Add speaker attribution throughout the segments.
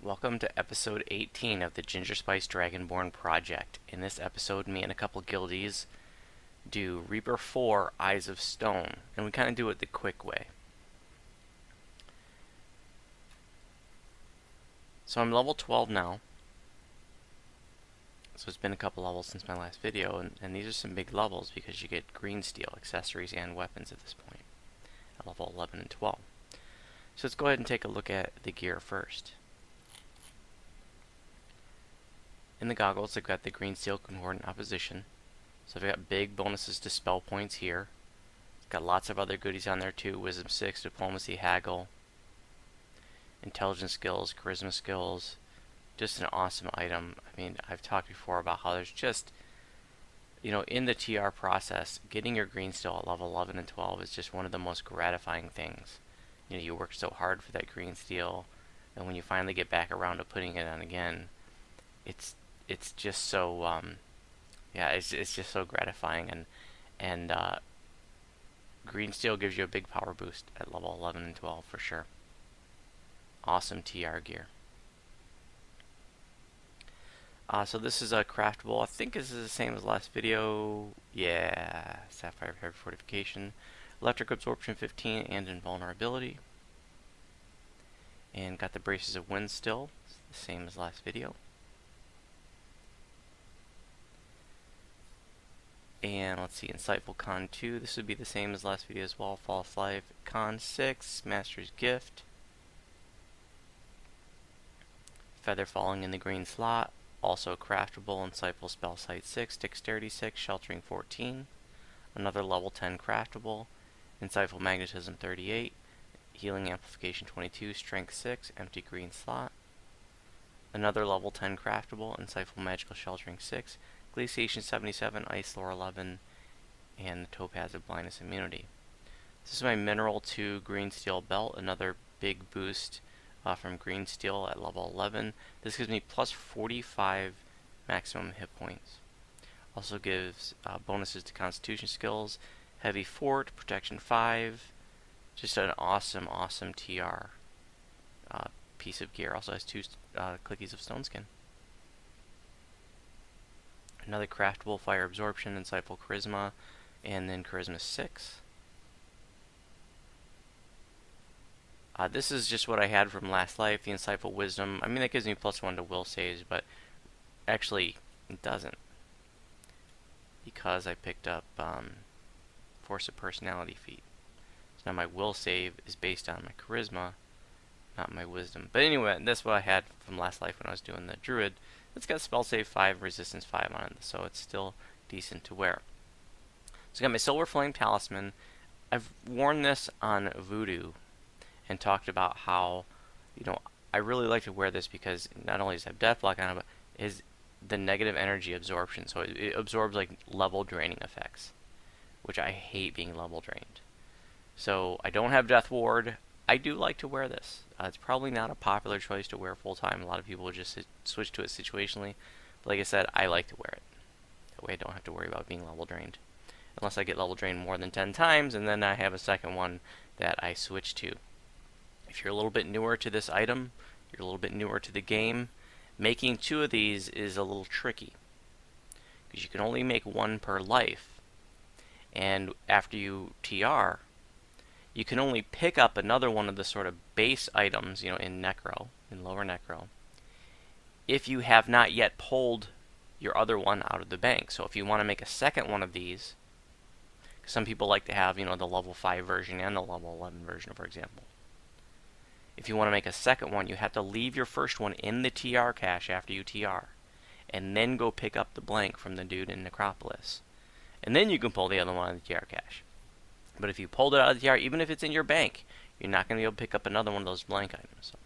Speaker 1: Welcome to episode 18 of the Gingerspyce Dragonborn project. In this episode, me and a couple guildies do Reaper 4 Eyes of Stone, and we kind of do it the quick way. So I'm level 12 now. So it's been a couple levels since my last video, and these are some big levels because you get green steel, accessories, and weapons at this point, at level 11 and 12. So let's go ahead and take a look at the gear first. In the goggles, I've got the green steel concordant opposition. So I've got big bonuses to spell points here. It's got lots of other goodies on there too. Wisdom 6, diplomacy, haggle, intelligence skills, charisma skills. Just an awesome item. I mean, I've talked before about how there's just, in the TR process, getting your green steel at level 11 and 12 is just one of the most gratifying things. You work so hard for that green steel, and when you finally get back around to putting it on again, it's just so it's just so gratifying, and green steel gives you a big power boost at level 11 and 12 for sure. Awesome TR gear. So this is a craftable. I think this is the same as last video. Yeah, sapphire heavy fortification, electric absorption 15, and invulnerability. And got the braces of wind still, it's the same as last video. And let's see, Insightful Con 2, this would be the same as last video as well. False Life Con 6, Master's Gift, Feather Falling in the green slot, also craftable. Insightful Spell Sight 6, Dexterity 6, Sheltering 14, another level 10 craftable. Insightful Magnetism 38, Healing Amplification 22, Strength 6, empty green slot, another level 10 craftable. Insightful Magical Sheltering 6, Glaciation 77, Ice Lore 11, and the Topaz of Blindness Immunity. This is my Mineral 2 Green Steel Belt, another big boost from Green Steel at level 11. This gives me plus 45 maximum hit points. Also gives bonuses to Constitution skills, Heavy Fort, Protection 5. Just an awesome TR piece of gear. Also has 2 clickies of Stone Skin. Another craftable, Fire Absorption, Insightful Charisma, and then Charisma 6. This is just what I had from last life, the Insightful Wisdom. I mean, that gives me plus 1 to will saves, but actually it doesn't, because I picked up Force of Personality feat. So now my will save is based on my Charisma, not my Wisdom. But anyway, that's what I had from last life when I was doing the druid. It's got spell save 5, resistance 5 on it, so it's still decent to wear. So I got my Silver Flame Talisman. I've worn this on Voodoo and talked about how, I really like to wear this because not only does it have death block on it, but is the negative energy absorption. So it absorbs like level draining effects, which I hate being level drained. So I don't have Death Ward. I do like to wear this. It's probably not a popular choice to wear full time. A lot of people would just switch to it situationally. But like I said, I like to wear it. That way I don't have to worry about being level drained. Unless I get level drained more than 10 times, and then I have a second one that I switch to. If you're a little bit newer to this item, you're a little bit newer to the game, making 2 of these is a little tricky, because you can only make 1 per life. And after you TR, you can only pick up another one of the sort of base items, in Necro, in lower Necro, if you have not yet pulled your other one out of the bank. So if you want to make a second one of these, some people like to have, the level 5 version and the level 11 version, for example. If you want to make a second one, you have to leave your first one in the TR cache after you TR, and then go pick up the blank from the dude in Necropolis. And then you can pull the other one out of the TR cache. But if you pulled it out of the TR, even if it's in your bank, you're not going to be able to pick up another one of those blank items. So,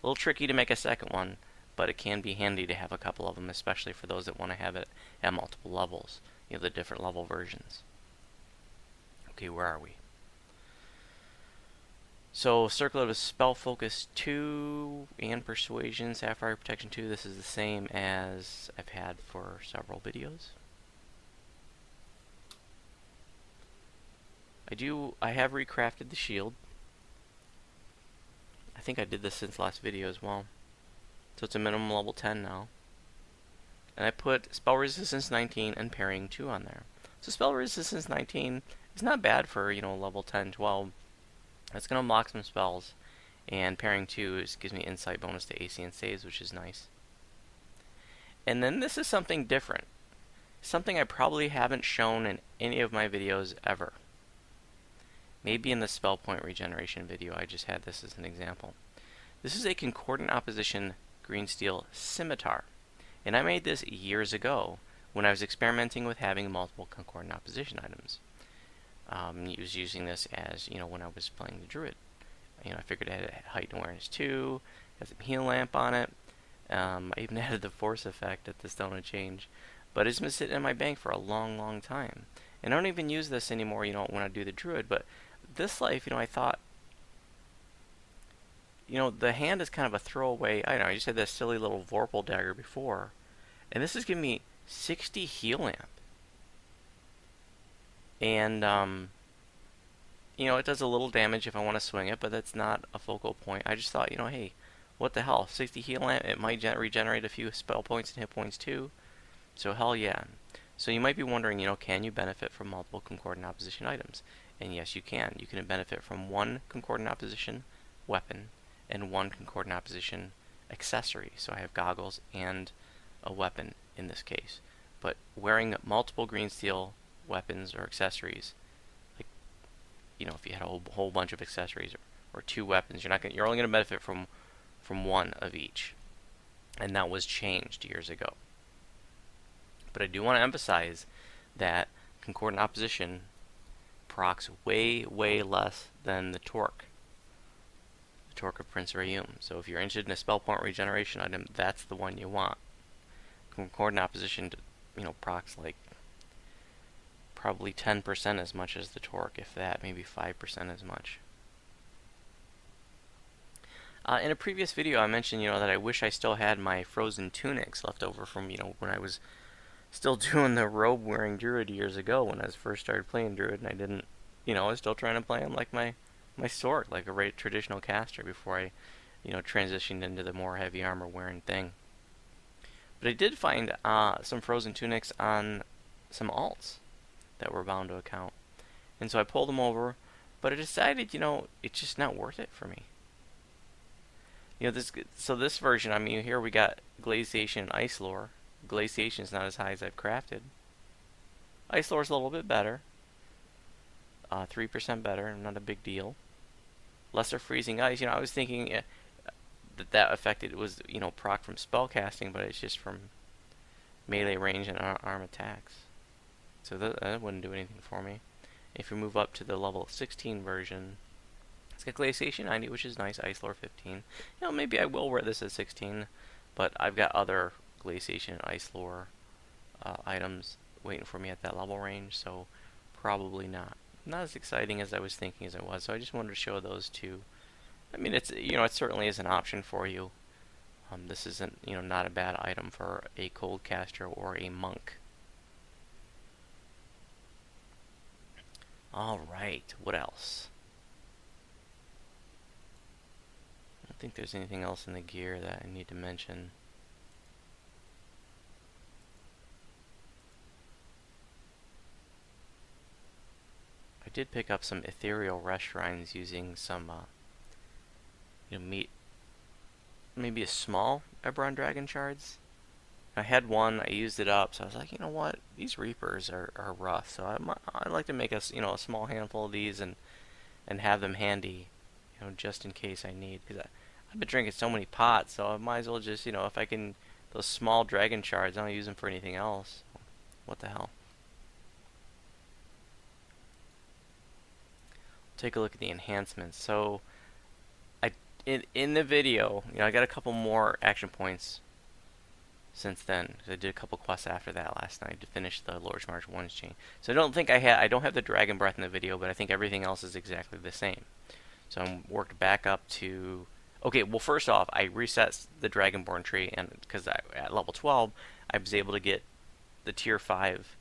Speaker 1: a little tricky to make a second one, but it can be handy to have a couple of them, especially for those that want to have it at multiple levels, the different level versions. Okay, where are we? So, Circlet of Spell Focus 2 and Persuasion, Sapphire Protection 2. This is the same as I've had for several videos. I have recrafted the shield. I think I did this since last video as well. So it's a minimum level 10 now. And I put spell resistance 19 and parrying 2 on there. So spell resistance 19 is not bad for, level 10, 12. It's going to unlock some spells. And parrying 2 gives me insight bonus to AC and saves, which is nice. And then this is something different. Something I probably haven't shown in any of my videos ever. Maybe in the spell point regeneration video I just had this as an example. This is a concordant opposition green steel scimitar. And I made this years ago when I was experimenting with having multiple concordant opposition items. I was using this as, when I was playing the druid. I figured I had a height and awareness 2, had some heal lamp on it. I even added the force effect at the Stone of Change. But it's been sitting in my bank for a long, long time. And I don't even use this anymore, when I do the druid. But this life, I thought, the hand is kind of a throwaway item. I just had this silly little Vorpal dagger before. And this is giving me 60 heal lamp. And, it does a little damage if I want to swing it, but that's not a focal point. I just thought, hey, what the hell? 60 heal lamp, it might regenerate a few spell points and hit points too. So hell yeah. So you might be wondering, can you benefit from multiple concordant opposition items? And yes, you can. You can benefit from one concordant opposition weapon and one concordant opposition accessory. So I have goggles and a weapon in this case. But wearing multiple green steel weapons or accessories, like, if you had a whole bunch of accessories or 2 weapons, you're only going to benefit from one of each. And that was changed years ago. But I do want to emphasize that concordant opposition procs way, way less than the torque. The torque of Prince Rayum. So if you're interested in a spell point regeneration item, that's the one you want. Concordant opposition, procs like probably 10% as much as the torque, if that, maybe 5% as much. In a previous video, I mentioned, that I wish I still had my frozen tunics left over from, when I was still doing the robe-wearing druid years ago when I first started playing druid, and I didn't, I was still trying to play him like my sword, like a traditional caster before I, transitioned into the more heavy armor-wearing thing. But I did find some frozen tunics on some alts that were bound to account. And so I pulled them over, but I decided, it's just not worth it for me. This version, here we got Glaciation and Ice Lore. Glaciation is not as high as I've crafted. Ice Lore is a little bit better. 3% better, not a big deal. Lesser Freezing Ice, I was thinking that affected was, proc from spellcasting, but it's just from melee range and arm attacks. So that wouldn't do anything for me. If we move up to the level 16 version, it's got Glaciation 90, which is nice. Ice Lore 15. Maybe I will wear this at 16, but I've got other Glaciation and Ice Lore items waiting for me at that level range, so probably not. Not as exciting as I was thinking as it was, so I just wanted to show those two. It's it certainly is an option for you. This isn't not a bad item for a cold caster or a monk. All right, what else? I don't think there's anything else in the gear that I need to mention. I did pick up some ethereal rest shrines using some, maybe a small Eberron Dragon shards. I had one, I used it up, so I was like, what? These Reapers are rough, so I'd like to make a small handful of these and have them handy, just in case I need. Because I've been drinking so many pots, so I might as well just, if I can, those small dragon shards, I don't use them for anything else. What the hell? Take a look at the enhancements. So, in the video, I got a couple more action points since then. I did a couple quests after that last night to finish the Lord's March 1's chain. So I don't have the Dragon Breath in the video, but I think everything else is exactly the same. So I'm worked back up to... Okay, well first off, I reset the Dragonborn tree, and because at level 12, I was able to get the tier 5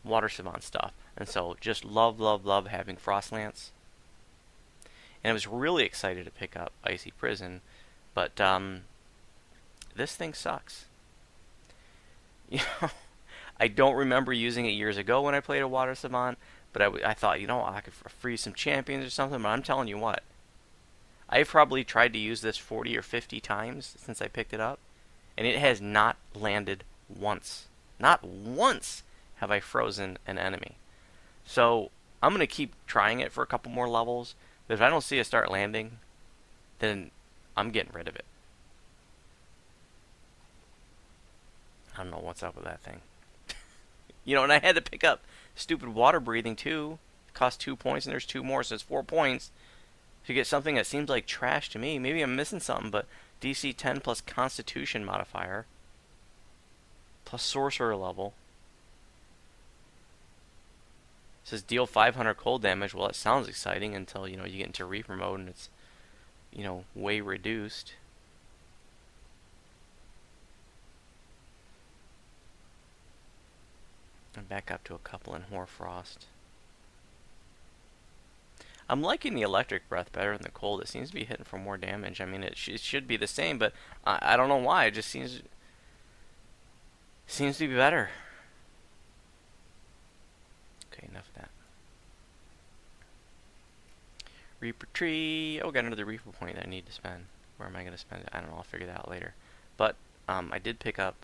Speaker 1: water savant stuff. And so just love having Frostlance. And I was really excited to pick up Icy Prison, but this thing sucks. You know, I don't remember using it years ago when I played a water savant, but I thought, you know, I could freeze some champions or something. But I'm telling you what, I've probably tried to use this 40 or 50 times since I picked it up, and it has not landed once. Not once have I frozen an enemy. So I'm going to keep trying it for a couple more levels, but if I don't see it start landing, then I'm getting rid of it. I don't know what's up with that thing. You know, and I had to pick up stupid water breathing too. It cost 2 points, and there's 2 more, so it's 4 points to get something that seems like trash to me. Maybe I'm missing something, but DC 10 plus Constitution modifier plus Sorcerer level. It says deal 500 cold damage. Well, it sounds exciting until, you know, you get into Reaper mode and it's, you know, way reduced. And back up to a couple in Hoarfrost. I'm liking the electric breath better than the cold. It seems to be hitting for more damage. I mean, it should be the same, but I don't know why. It just seems to be better. Okay, enough of that. Reaper tree. Oh, got another Reaper point that I need to spend. Where am I going to spend it? I don't know. I'll figure that out later. But I did pick up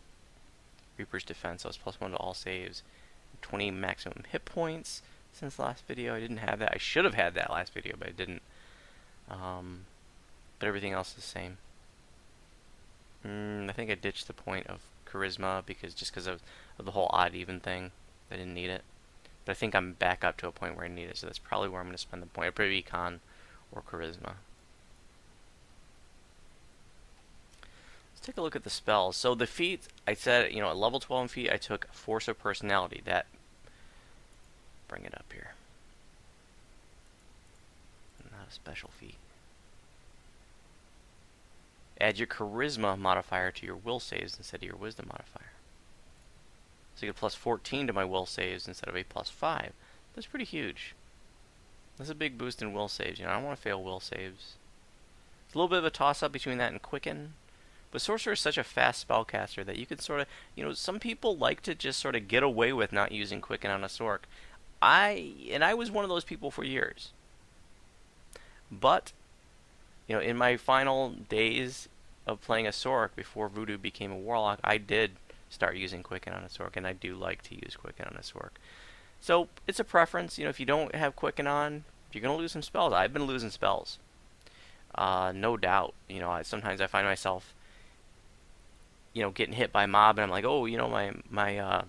Speaker 1: Reaper's defense, so it's +1 to all saves. 20 maximum hit points since the last video. I didn't have that. I should have had that last video, but I didn't. But everything else is the same. I think I ditched the point of charisma just because of the whole odd-even thing. I didn't need it. But I think I'm back up to a point where I need it, so that's probably where I'm going to spend the point. It'll probably be con or charisma. Let's take a look at the spells. So the feat, I said, you know, at level 12 in feat, I took Force of Personality. That, bring it up here. Not a special feat. Add your charisma modifier to your will saves instead of your wisdom modifier. So you get +14 to my will saves instead of a +5. That's pretty huge. That's a big boost in will saves. You know, I don't want to fail will saves. It's a little bit of a toss-up between that and Quicken. But Sorcerer is such a fast spellcaster that you can sort of, you know, some people like to just sort of get away with not using Quicken on a Sorc. I was one of those people for years. But, you know, in my final days of playing a Sorc before Voodoo became a Warlock, I did start using Quicken on a Sorc, and I do like to use Quicken on a Sorc. So, it's a preference. You know, if you don't have Quicken on, you're going to lose some spells. I've been losing spells. No doubt. You know, sometimes I find myself, you know, getting hit by a mob, and I'm like, oh, you know, my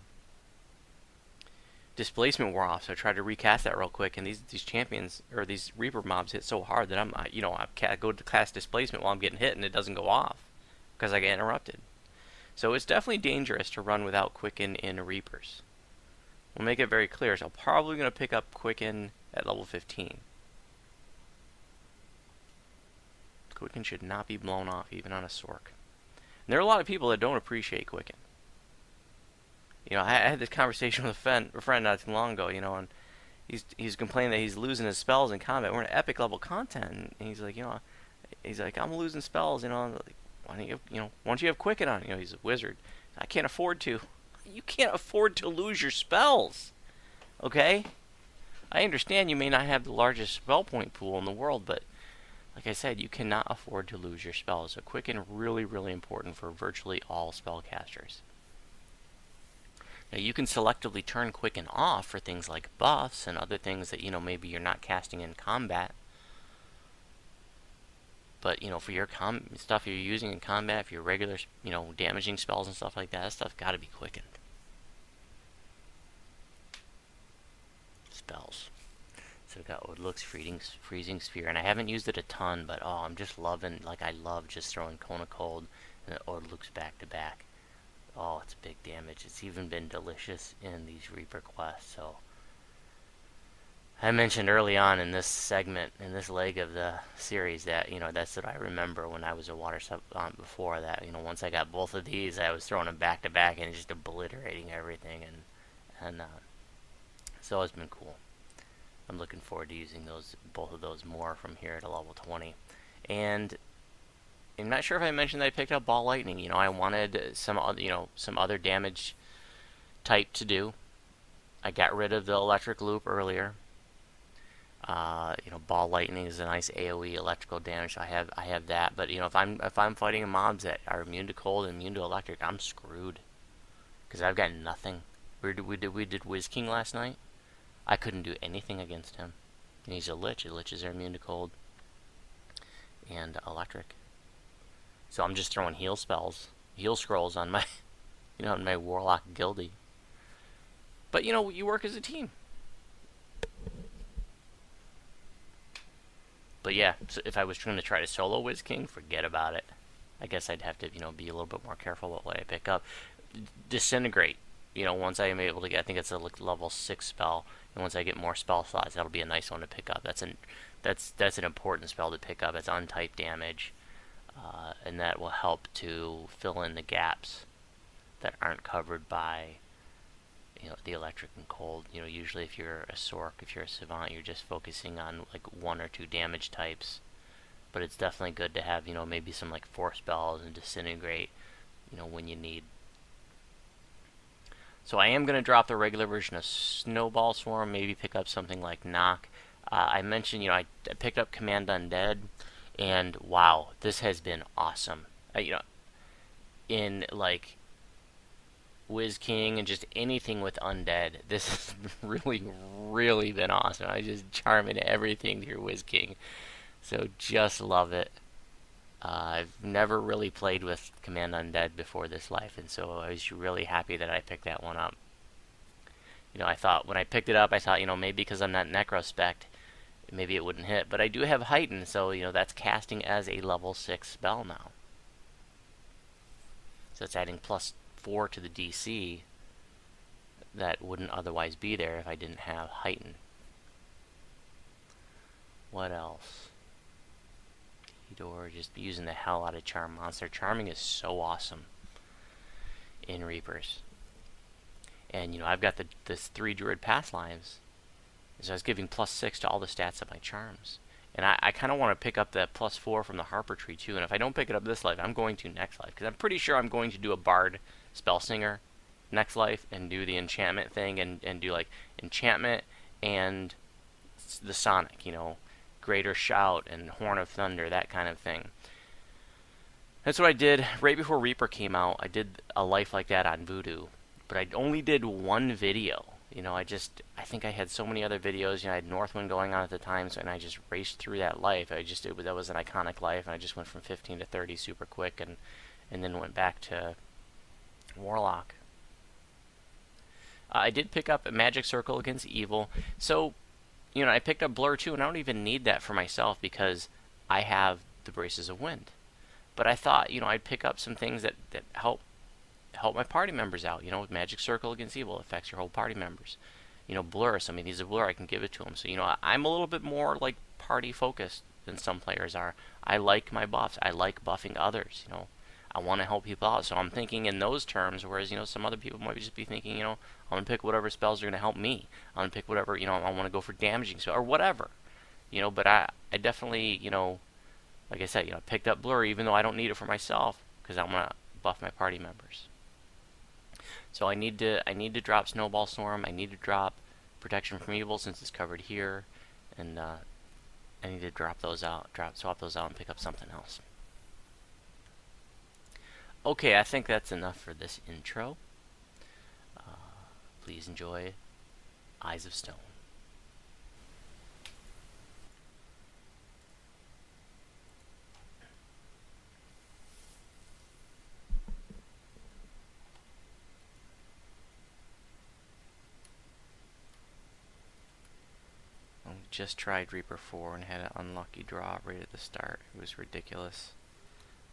Speaker 1: displacement wore off, so I tried to recast that real quick, and these champions, or these Reaper mobs hit so hard that I go to cast displacement while I'm getting hit, and it doesn't go off, because I get interrupted. So it's definitely dangerous to run without Quicken in Reapers. We'll make it very clear, so I'm probably going to pick up Quicken at level 15. Quicken should not be blown off, even on a Sorc. And there are a lot of people that don't appreciate Quicken. You know, I had this conversation with a friend not too long ago, you know, and he's complaining that he's losing his spells in combat. We're in epic level content, and he's like, you know, I'm losing spells, you know. I'm like, why don't you have Quicken on? You know, he's a wizard. I can't afford to. You can't afford to lose your spells, okay? I understand you may not have the largest spell point pool in the world, but like I said, you cannot afford to lose your spells. So Quicken really, really important for virtually all spellcasters. Now you can selectively turn Quicken off for things like buffs and other things that, you know, maybe you're not casting in combat. But, you know, for your stuff you're using in combat, for your regular, you know, damaging spells and stuff like that stuff got to be quickened. Spells. So we got what looks freezing sphere, and I haven't used it a ton, but oh, I'm just loving, like I love just throwing Cone of Cold and it looks back to back. Oh, it's big damage. It's even been delicious in these Reaper quests. So I mentioned early on in this segment, in this leg of the series, that, you know, that's what I remember when I was a water savant before that. You know, once I got both of these, I was throwing them back to back and just obliterating everything, and so it's been cool. I'm looking forward to using both of those more from here to level 20. And I'm not sure if I mentioned that I picked up ball lightning. You know, I wanted some other, some other damage type to do. I got rid of the electric loop earlier. Ball lightning is a nice AOE electrical damage. So I have that. But if I'm fighting mobs that are immune to cold and immune to electric, I'm screwed because I've got nothing. We did Wiz King last night. I couldn't do anything against him. And he's a lich. And liches are immune to cold and electric. So I'm just throwing heal spells, heal scrolls on my, on my warlock guildie. But you work as a team. But yeah, so if I was trying to try to solo Wiz King, forget about it. I guess I'd have to, be a little bit more careful what I pick up. Disintegrate. Once I am able to get, I think it's a level 6 spell, and once I get more spell slots, that'll be a nice one to pick up. That's an important spell to pick up. It's untyped damage, and that will help to fill in the gaps that aren't covered by the electric and cold. Usually if you're a sorc, if you're a savant, you're just focusing on like 1 or 2 damage types. But it's definitely good to have, maybe some like force spells and disintegrate, when you need. So I am going to drop the regular version of Snowball Swarm, maybe pick up something like Knock. I mentioned, I picked up Command Undead, and wow, this has been awesome. In like Wiz King and just anything with undead, this has really, really been awesome. I just charm into everything through Wiz King, so just love it. I've never really played with Command Undead before this life, and so I was really happy that I picked that one up. I thought when I picked it up, I thought, maybe because I'm not Necrospect, maybe it wouldn't hit. But I do have Heighten, so, that's casting as a level 6 spell now. So it's adding +4 to the DC that wouldn't otherwise be there if I didn't have Heighten. What else? Or just using the hell out of Charm Monster. Charming is so awesome in Reapers. And, I've got this 3 Druid Pass Lives. So I was giving +6 to all the stats of my charms. And I kind of want to pick up that +4 from the Harper Tree, too. And if I don't pick it up this life, I'm going to next life. Because I'm pretty sure I'm going to do a Bard Spellsinger next life and do the enchantment thing and do, like, enchantment and the Sonic, Greater Shout and Horn of Thunder, that kind of thing. That's what I did right before Reaper came out. I did a life like that on Voodoo, but I only did one video. I think I had so many other videos. I had Northwind going on at the time, and I just raced through that life. That was an iconic life, and I just went from 15 to 30 super quick, and then went back to Warlock. I did pick up a Magic Circle against Evil, so I picked up Blur too, and I don't even need that for myself because I have the Braces of Wind. But I thought, I'd pick up some things that help my party members out. With Magic Circle against Evil, affects your whole party members. Blur, somebody needs a Blur, I can give it to them. So, I'm a little bit more like party focused than some players are. I like my buffs. I like buffing others. I want to help people out. So I'm thinking in those terms, whereas, some other people might just be thinking, I'm going to pick whatever spells are going to help me. I'm going to pick whatever, I want to go for damaging spell or whatever. But I definitely, like I said, picked up Blur even though I don't need it for myself because I want to buff my party members. So I need to drop Snowball Storm. I need to drop Protection from Evil since it's covered here. And I need to swap those out and pick up something else. Okay, I think that's enough for this intro. Please enjoy Eyes of Stone. I just tried Reaper 4 and had an unlucky draw right at the start. It was ridiculous.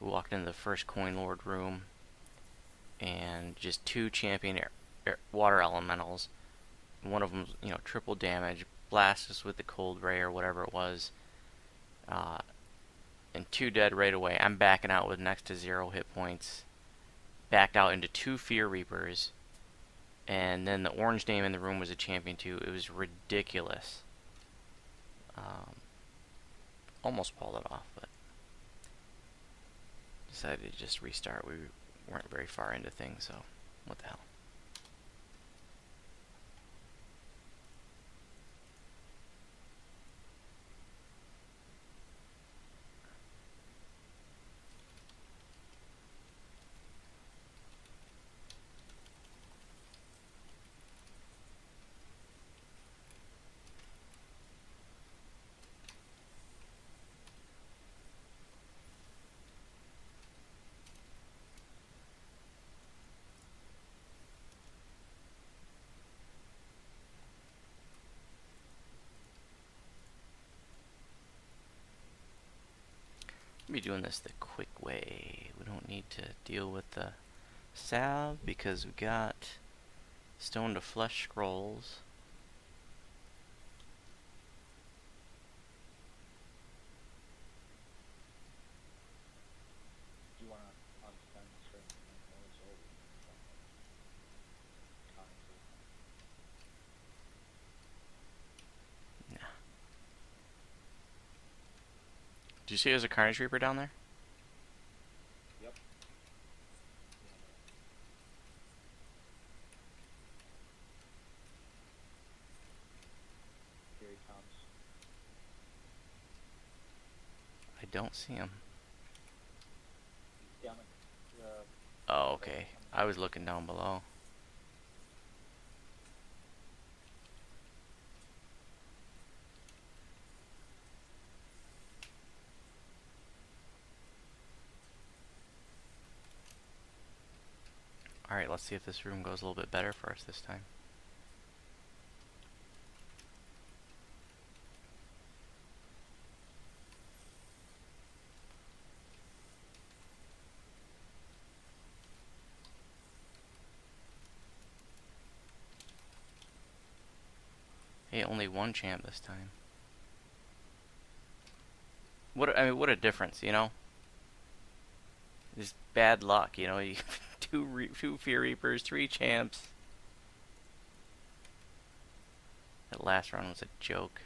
Speaker 1: We walked into the first Coin Lord room and just 2 champion water elementals. One of them, triple damage, blast us with the cold ray or whatever it was, and 2 dead right away. I'm backing out with next to 0 hit points. Backed out into 2 Fear Reapers, and then the orange name in the room was a champion too. It was ridiculous. Almost pulled it off, but Decided to just restart. We weren't very far into things, so what the hell. Be doing this the quick way. We don't need to deal with the salve because we got stone to flesh scrolls.
Speaker 2: Do you want to unspend certain things or
Speaker 1: Nah. Did you see there's a Carnage Reaper down there?
Speaker 2: Yep. Here he comes.
Speaker 1: I don't see him.
Speaker 2: He's down the
Speaker 1: Oh, okay. I was looking down below. Alright, let's see if this room goes a little bit better for us this time. Hey, only one champ this time. What a difference, you know? Just bad luck, you know? You two Fear Reapers, 3 champs. That last run was a joke.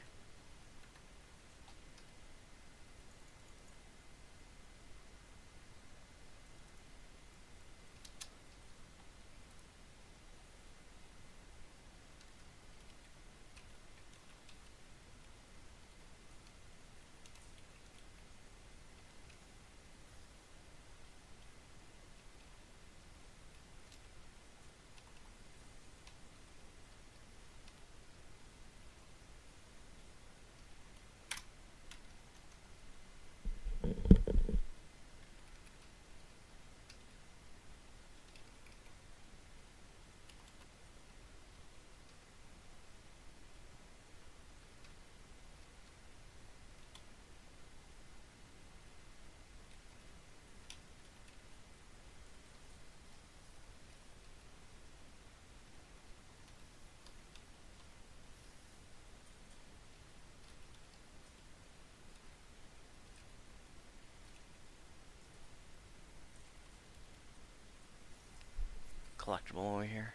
Speaker 1: Collectible over here.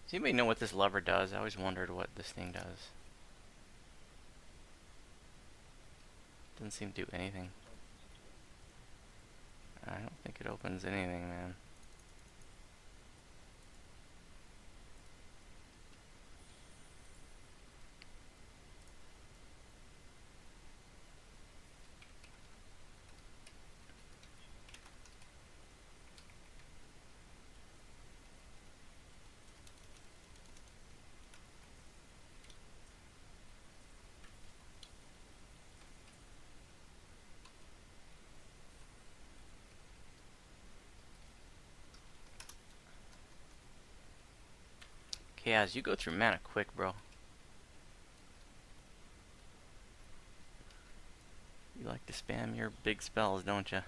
Speaker 1: Does anybody know what this lever does? I always wondered what this thing does. Doesn't seem to do anything. I don't think it opens anything, man. Chaos, you go through mana quick, bro. You like to spam your big spells, don't you?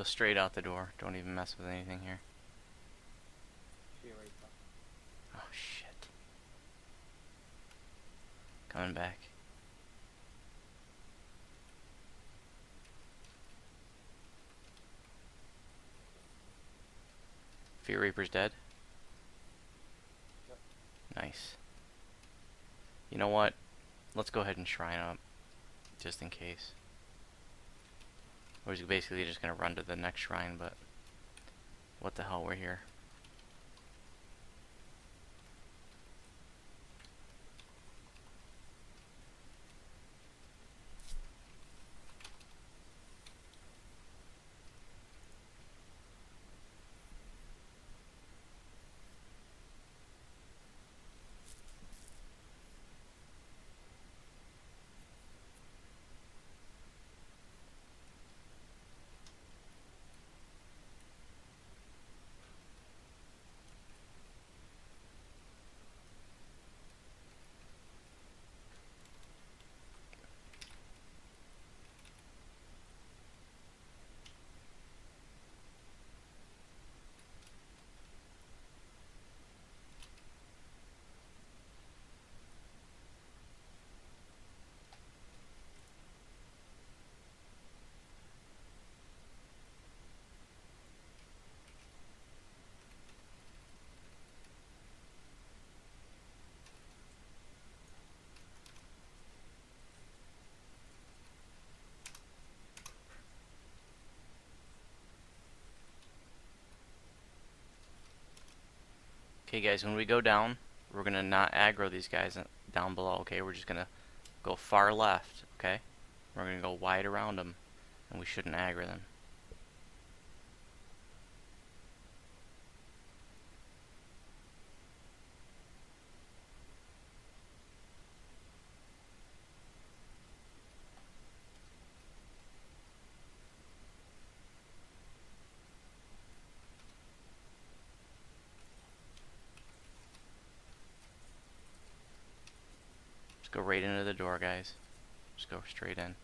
Speaker 1: straight out the door. Don't even mess with anything here.
Speaker 2: Fear Reaper.
Speaker 1: Oh shit. Coming back. Fear Reaper's dead?
Speaker 2: Yep.
Speaker 1: Nice. You know what? Let's go ahead and shrine up. Just in case. We're basically just gonna run to the next shrine, but what the hell, we're here. Okay guys, when we go down, we're gonna not aggro these guys down below, okay? We're just gonna go far left, okay? We're gonna go wide around them, and we shouldn't aggro them. Just go right into the door, guys. Just go straight in.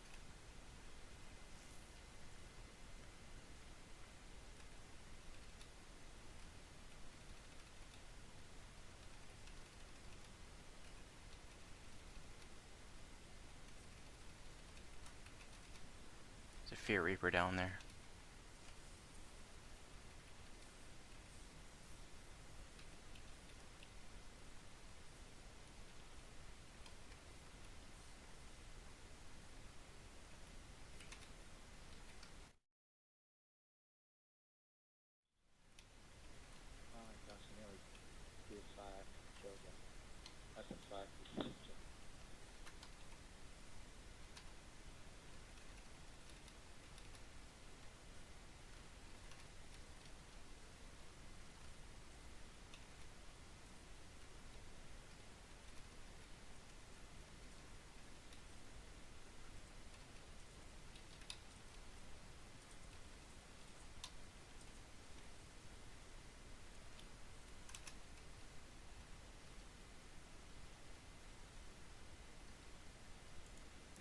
Speaker 1: There's a Fear Reaper down there.
Speaker 2: Oh my gosh, I nearly did 5 killed him. That's in 5 pieces.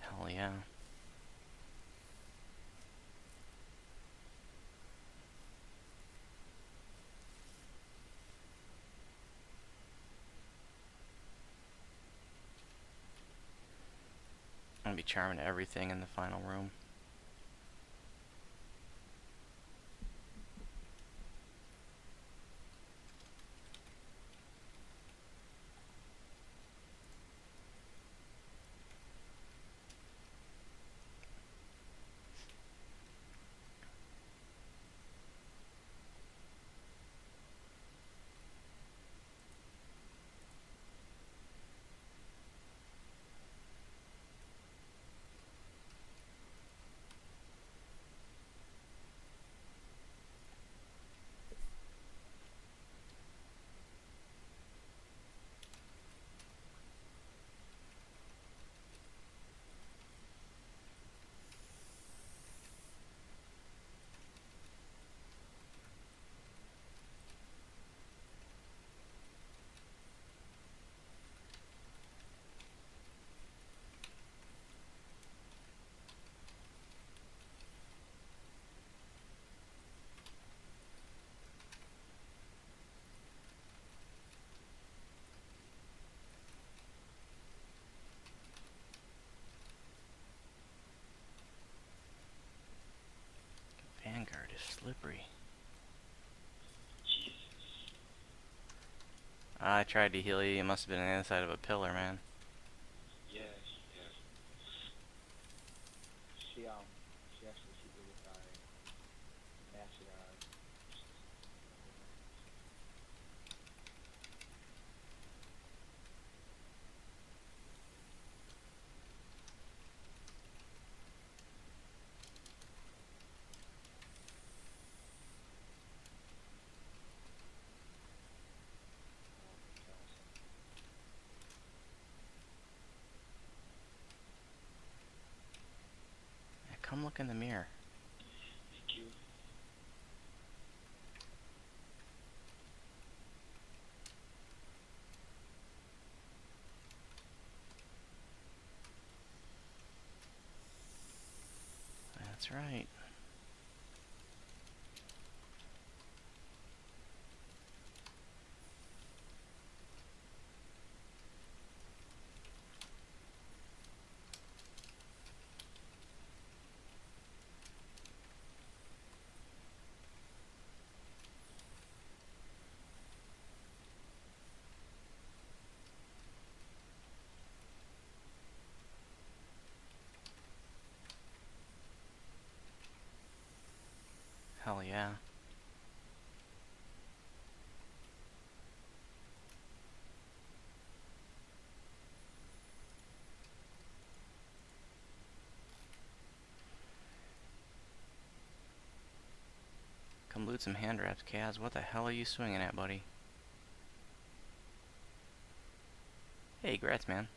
Speaker 1: Hell yeah. I'm gonna be charming everything in the final room. I tried to heal you. It must have been on the other side of a pillar, man.
Speaker 2: Yes, yes. She actually she did it by matching our.
Speaker 1: Yeah, come look in the mirror.
Speaker 2: Thank you.
Speaker 1: That's right. Hell yeah. Come loot some hand wraps, Kaz. What the hell are you swinging at, buddy? Hey, grats, man.